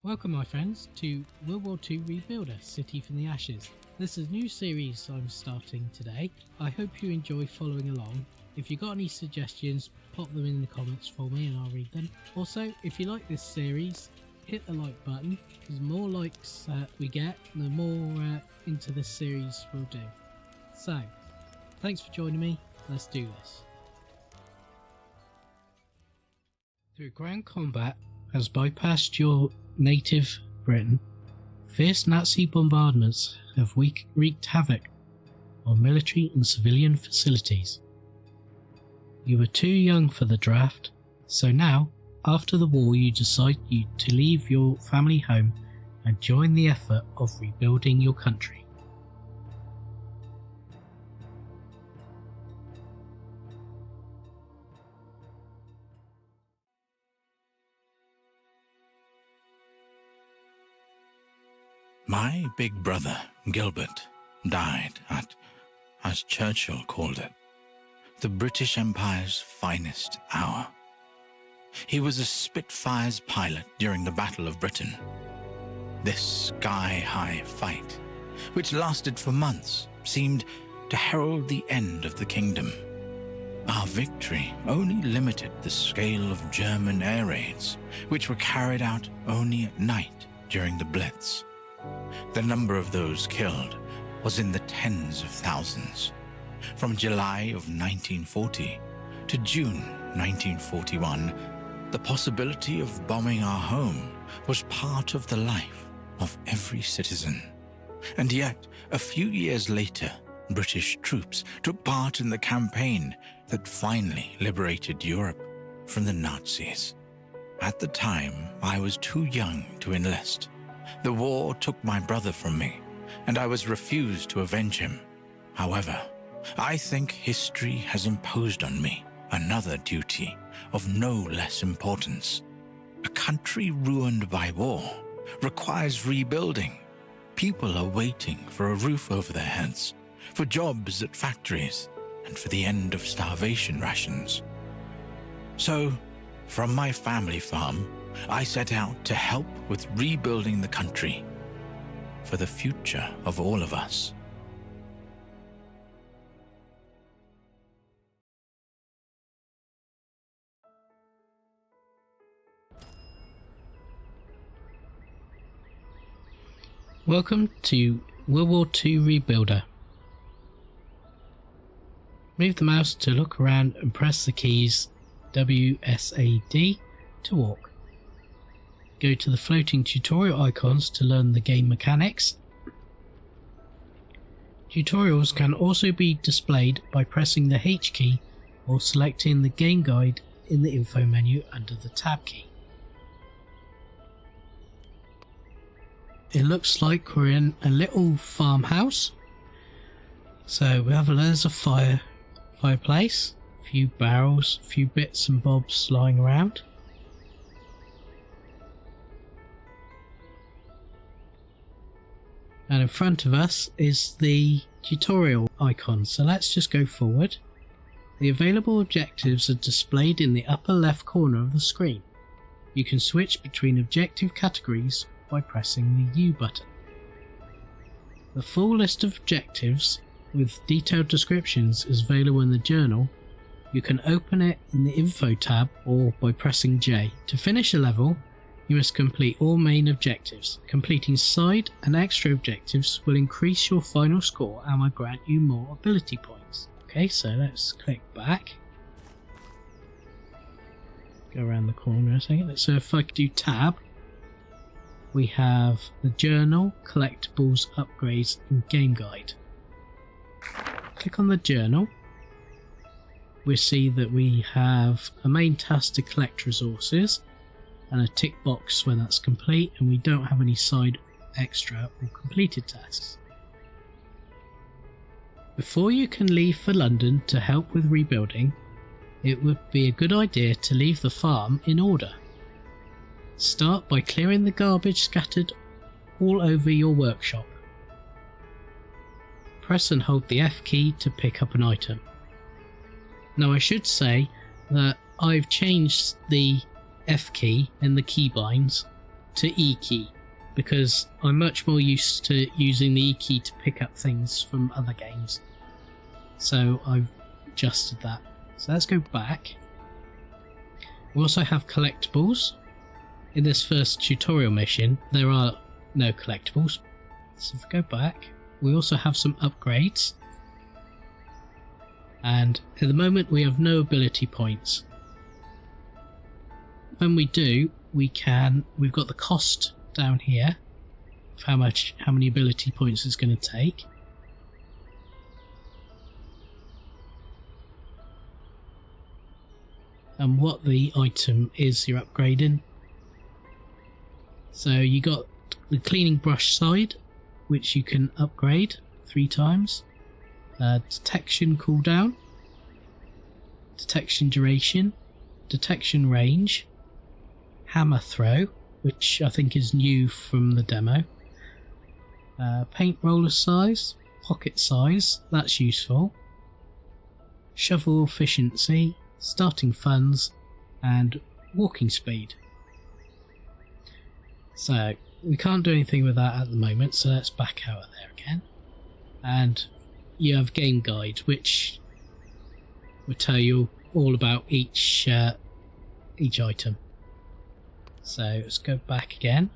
Welcome my friends to WW2 Rebuilder, City from the Ashes. This is a new series I'm starting today. I hope you enjoy following along. If you've got any suggestions, pop them in the comments for me and I'll read them. Also, if you like this series, hit the like button. The more likes we get, the more into this series we'll do. So, thanks for joining me. Let's do this. Through ground combat has bypassed your native Britain, fierce Nazi bombardments have wreaked havoc on military and civilian facilities. You were too young for the draft, so now, after the war, you decide to leave your family home and join the effort of rebuilding your country. My big brother, Gilbert, died at, as Churchill called it, the British Empire's finest hour. He was a Spitfire's pilot during the Battle of Britain. This sky-high fight, which lasted for months, seemed to herald the end of the kingdom. Our victory only limited the scale of German air raids, which were carried out only at night during the Blitz. The number of those killed was in the tens of thousands. From July of 1940 to June 1941, the possibility of bombing our home was part of the life of every citizen. And yet, a few years later, British troops took part in the campaign that finally liberated Europe from the Nazis. At the time, I was too young to enlist. The war took my brother from me, and I was refused to avenge him. However, I think history has imposed on me another duty of no less importance. A country ruined by war requires rebuilding. People are waiting for a roof over their heads, for jobs at factories, and for the end of starvation rations. So, from my family farm, I set out to help with rebuilding the country for the future of all of us. Welcome to WW2 Rebuilder. Move the mouse to look around and press the keys WSAD to walk. Go to the floating tutorial icons to learn the game mechanics. Tutorials can also be displayed by pressing the H key or selecting the game guide in the info menu under the tab key. It looks like we're in a little farmhouse. So we have there's a fireplace, a few barrels, a few bits and bobs lying around. And in front of us is the tutorial icon, so let's just go forward. The available objectives are displayed in the upper left corner of the screen. You can switch between objective categories by pressing the U button. The full list of objectives with detailed descriptions is available in the journal. You can open it in the info tab or by pressing J. To finish a level, you must complete all main objectives. Completing side and extra objectives will increase your final score and will grant you more ability points. Okay, so let's click back. Go around the corner a second. So if I do tab, we have the journal, collectibles, upgrades and game guide. Click on the journal. We see that we have a main task to collect resources and a tick box when that's complete, and we don't have any side, extra or completed tasks. Before you can leave for London to help with rebuilding, it would be a good idea to leave the farm in order. Start by clearing the garbage scattered all over your workshop. Press and hold the F key to pick up an item. Now I should say that I've changed the F key in the keybinds to E key, because I'm much more used to using the E key to pick up things from other games. So I've adjusted that. So let's go back. We also have collectibles. In this first tutorial mission, there are no collectibles. So if we go back, we also have some upgrades. And at the moment we have no ability points. When we do, we've got the cost down here of how many ability points it's going to take. And what the item is you're upgrading. So you got the cleaning brush side, which you can upgrade 3 times. Detection cooldown, detection duration, detection range, hammer throw, which I think is new from the demo, paint roller size, pocket size, that's useful, shovel efficiency, starting funds, and walking speed. So we can't do anything with that at the moment, so let's back out of there again. And you have game guide, which will tell you all about each item. So let's go back again,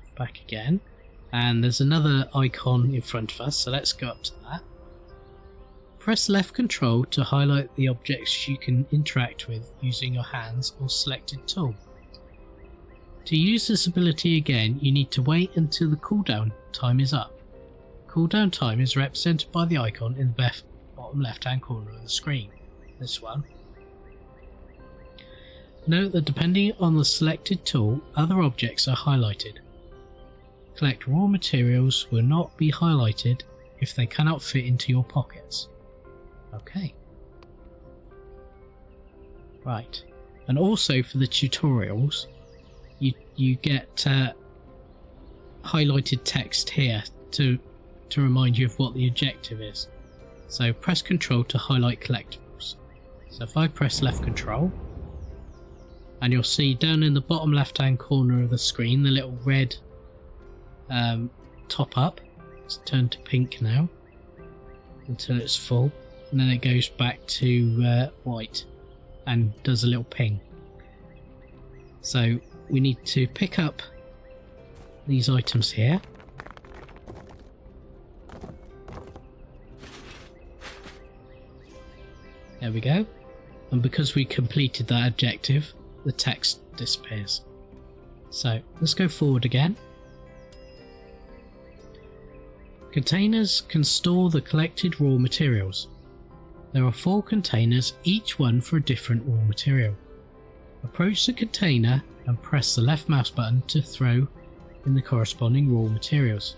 and there's another icon in front of us, so let's go up to that. Press left control to highlight the objects you can interact with using your hands or selected tool. To use this ability again, you need to wait until the cooldown time is up. Cooldown time is represented by the icon in the bottom left hand corner of the screen, this one. Note that depending on the selected tool, other objects are highlighted. Collect raw materials will not be highlighted if they cannot fit into your pockets. Okay. Right. And also for the tutorials, you get highlighted text here to remind you of what the objective is. So press Control to highlight collectibles. So if I press left Control, and you'll see down in the bottom left hand corner of the screen the little red top up. It's turned to pink now until it's full, and then it goes back to white and does a little ping. So we need to pick up these items here. There we go. And because we completed that objective, the text disappears. So let's go forward again. Containers can store the collected raw materials. There are 4 containers, each one for a different raw material. Approach the container and press the left mouse button to throw in the corresponding raw materials.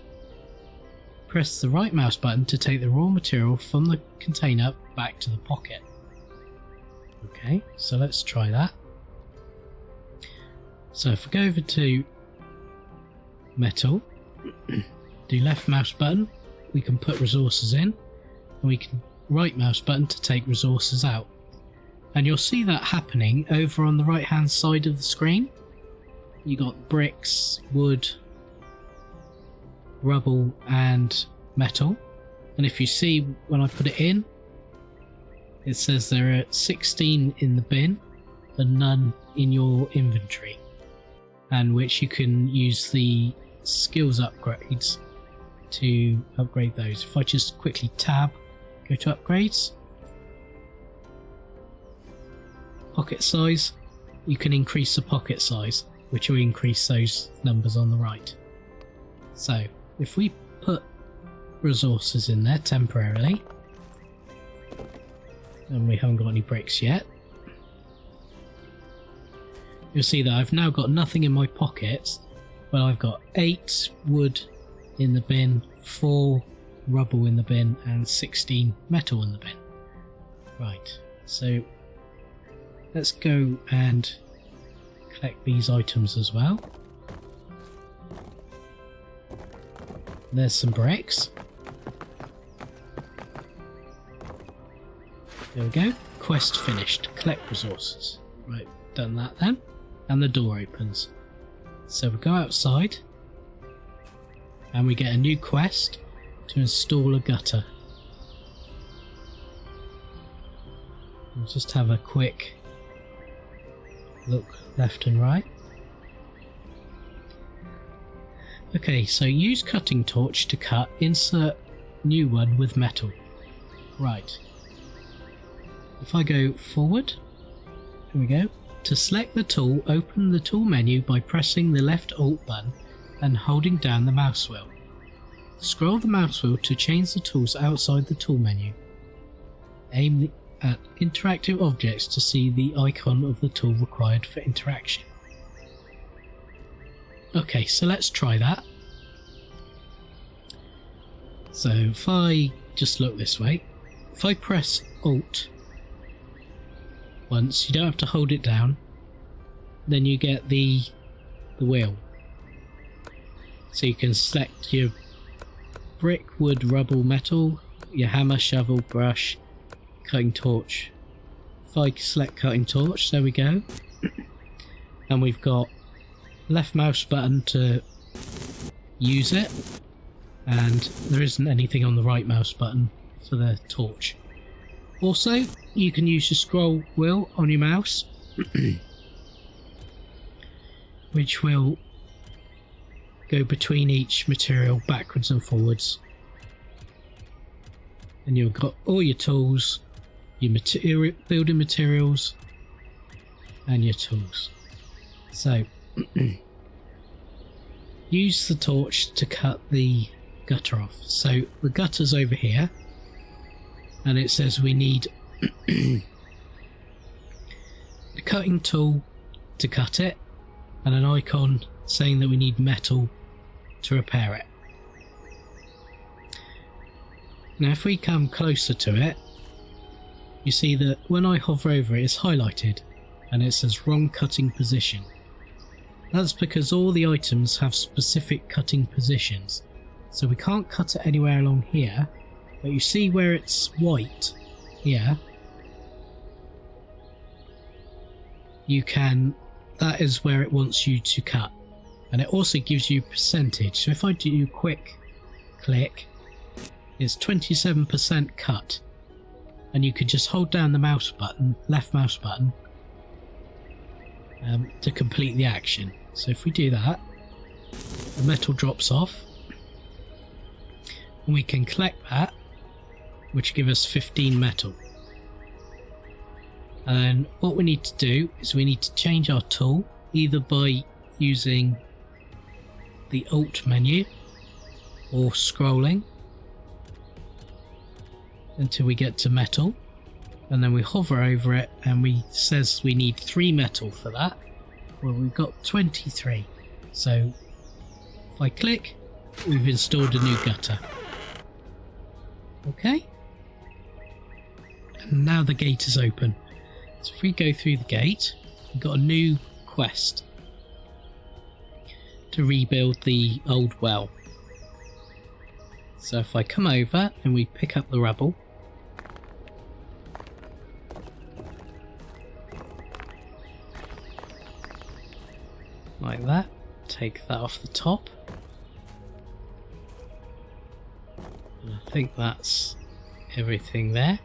Press the right mouse button to take the raw material from the container back to the pocket. Okay, so let's try that. So if we go over to metal, do left mouse button, we can put resources in, and we can right mouse button to take resources out. And you'll see that happening over on the right hand side of the screen. You got bricks, wood, rubble and metal. And if you see when I put it in, it says there are 16 in the bin and none in your inventory, and which you can use the skills upgrades to upgrade those. If I just quickly tab, go to upgrades, pocket size, you can increase the pocket size, which will increase those numbers on the right. So if we put resources in there temporarily, and we haven't got any bricks yet, you'll see that I've now got nothing in my pockets, but I've got 8 wood in the bin, 4 rubble in the bin, and 16 metal in the bin. Right, so let's go and collect these items as well. There's some bricks. There we go. Quest finished. Collect resources. Right, done that then. And the door opens. So we go outside and we get a new quest to install a gutter. We'll just have a quick look left and right. Okay, so use cutting torch to cut, insert new one with metal. Right. If I go forward, here we go. To select the tool, open the tool menu by pressing the left Alt button and holding down the mouse wheel. Scroll the mouse wheel to change the tools outside the tool menu. Aim at interactive objects to see the icon of the tool required for interaction. Okay, so let's try that. So if I just look this way, if I press Alt once, you don't have to hold it down, then you get the wheel. So you can select your brick, wood, rubble, metal, your hammer, shovel, brush, cutting torch. If I select cutting torch, there we go. And we've got left mouse button to use it, and there isn't anything on the right mouse button for the torch. Also, you can use your scroll wheel on your mouse, which will go between each material backwards and forwards. And you've got all your tools, your building materials, and your tools. So, use the torch to cut the gutter off. So the gutter's over here, and it says we need the cutting tool to cut it, and an icon saying that we need metal to repair it. Now if we come closer to it, you see that when I hover over it, it's highlighted and it says wrong cutting position. That's because all the items have specific cutting positions, so we can't cut it anywhere along here, but you see where it's white here, you can, that is where it wants you to cut, and it also gives you percentage. So if I do quick click, it's 27% cut, and you could just hold down the mouse button, left mouse button, to complete the action. So if we do that, the metal drops off, and we can collect that, which gives us 15 metal. And what we need to do is we need to change our tool, either by using the Alt menu or scrolling until we get to metal, and then we hover over it and says we need 3 metal for that. Well, we've got 23, so if I click, we've installed a new gutter. Okay, and now the gate is open. So if we go through the gate, we've got a new quest to rebuild the old well. So if I come over and we pick up the rubble, like that, take that off the top, and I think that's everything there.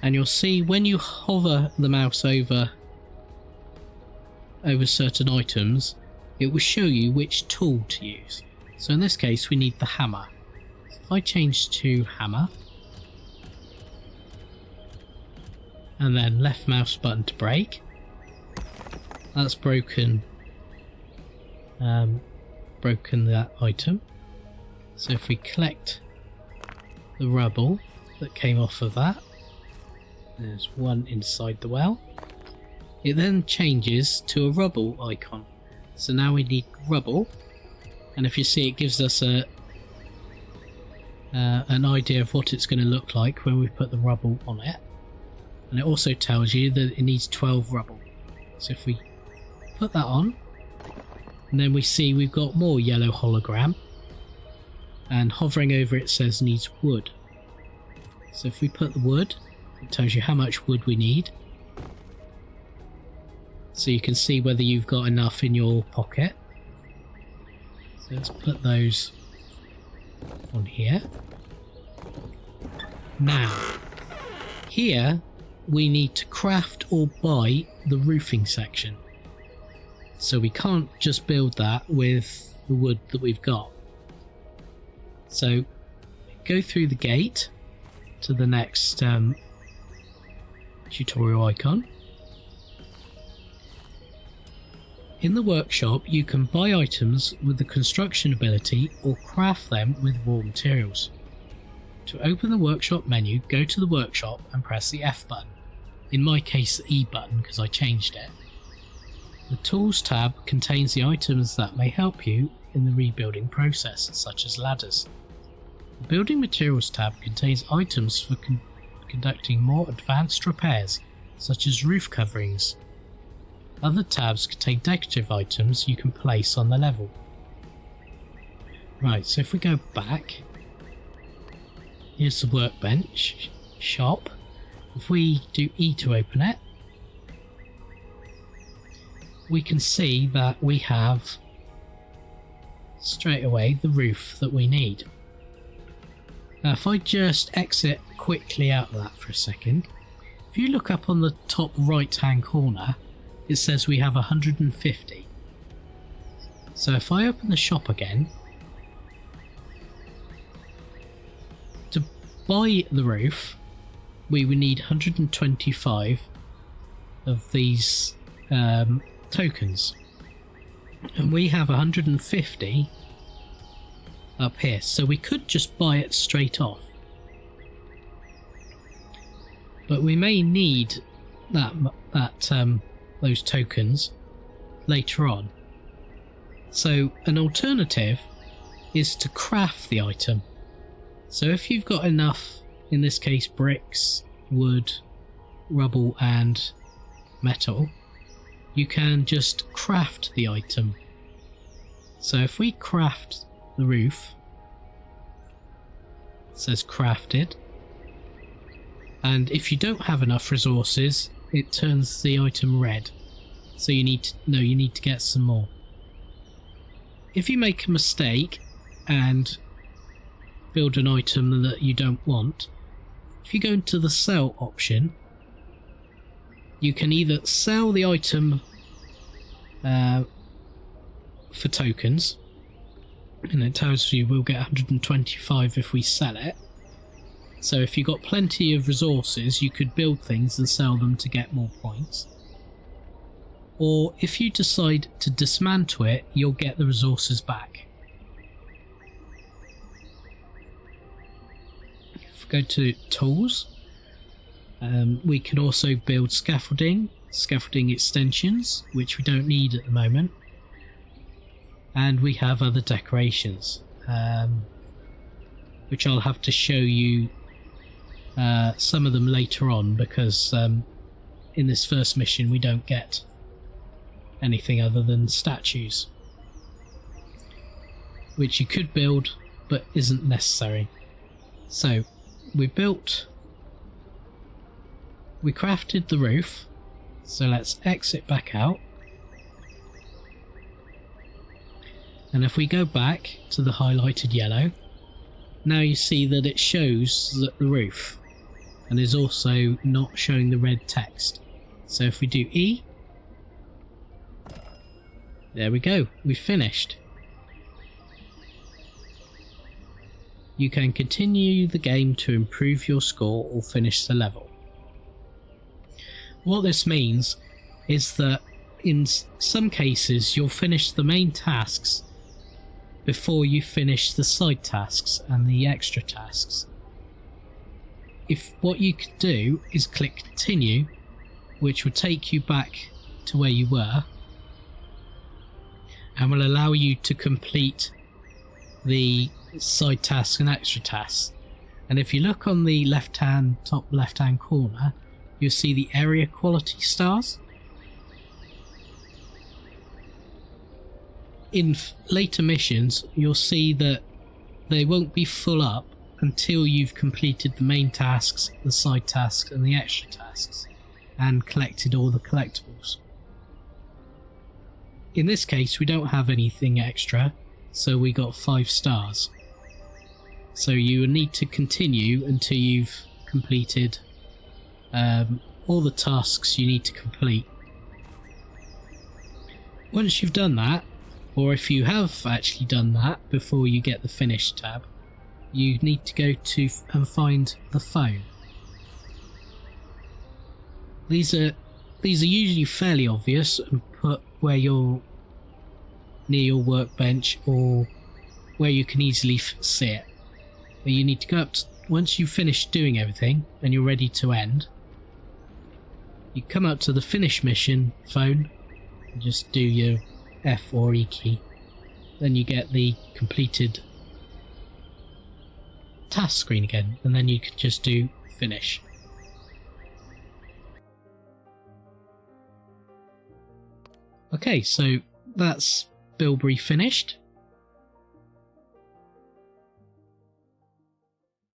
And you'll see when you hover the mouse over certain items, it will show you which tool to use. So in this case we need the hammer. So if I change to hammer and then left mouse button to break, that's broken that item. So if we collect the rubble that came off of that, there's one inside the well, it then changes to a rubble icon. So now we need rubble, and if you see, it gives us an idea of what it's going to look like when we put the rubble on it, and it also tells you that it needs 12 rubble. So if we put that on, and then we see we've got more yellow hologram, and hovering over it says needs wood. So if we put the wood, it tells you how much wood we need, so you can see whether you've got enough in your pocket. So So let's put those on here. Now, here we need to craft or buy the roofing section. So we can't just build that with the wood that we've got. So go through the gate to the next tutorial icon. In the workshop, you can buy items with the construction ability or craft them with raw materials. To open the workshop menu, go to the workshop and press the F button. In my case, the E button because I changed it. The Tools tab contains the items that may help you in the rebuilding process, such as ladders. The Building Materials tab contains items for conducting more advanced repairs, such as roof coverings. Other tabs contain decorative items you can place on the level. Right, so if we go back, here's the workbench shop. If we do E to open it, we can see that we have straight away the roof that we need. Now if I just exit quickly out of that for a second, if you look up on the top right hand corner, it says we have 150. So if I open the shop again, to buy the roof we would need 125 of these tokens, and we have 150 up here, so we could just buy it straight off, but we may need those tokens later on. So an alternative is to craft the item. So if you've got enough, in this case bricks, wood, rubble and metal, you can just craft the item. So if we craft the roof, it says crafted, and if you don't have enough resources it turns the item red, so you need to get some more. If you make a mistake and build an item that you don't want, if you go into the sell option, you can either sell the item for tokens, and it tells you we'll get 125 if we sell it. So if you've got plenty of resources, you could build things and sell them to get more points. Or if you decide to dismantle it, you'll get the resources back. If we go to tools, we can also build scaffolding extensions, which we don't need at the moment. And we have other decorations, which I'll have to show you some of them later on, because in this first mission we don't get anything other than statues, which you could build but isn't necessary. So we crafted the roof, so let's exit back out, and if we go back to the highlighted yellow, now you see that it shows the roof and is also not showing the red text. So if we do E, there we go, we finished. You can continue the game to improve your score or finish the level. What this means is that in some cases you'll finish the main tasks before you finish the side tasks and the extra tasks. If what you could do is click continue, which will take you back to where you were and will allow you to complete the side tasks and extra tasks. And if you look on the top left hand corner, you'll see the area quality stars. In later missions you'll see that they won't be full up until you've completed the main tasks, the side tasks and the extra tasks, and collected all the collectibles. In this case we don't have anything extra, So we got 5 stars. So you need to continue until you've completed all the tasks you need to complete. Once you've done that, or if you have actually done that before you get the finish tab, you need to go to and find the phone. These are usually fairly obvious and put where you're near your workbench or where you can easily see it. But you need to go up to, once you've finished doing everything and you're ready to end, you come up to the finish mission phone and just do your F or E key. Then you get the completed task screen again, and then you can just do finish. Okay, so that's Bibury finished.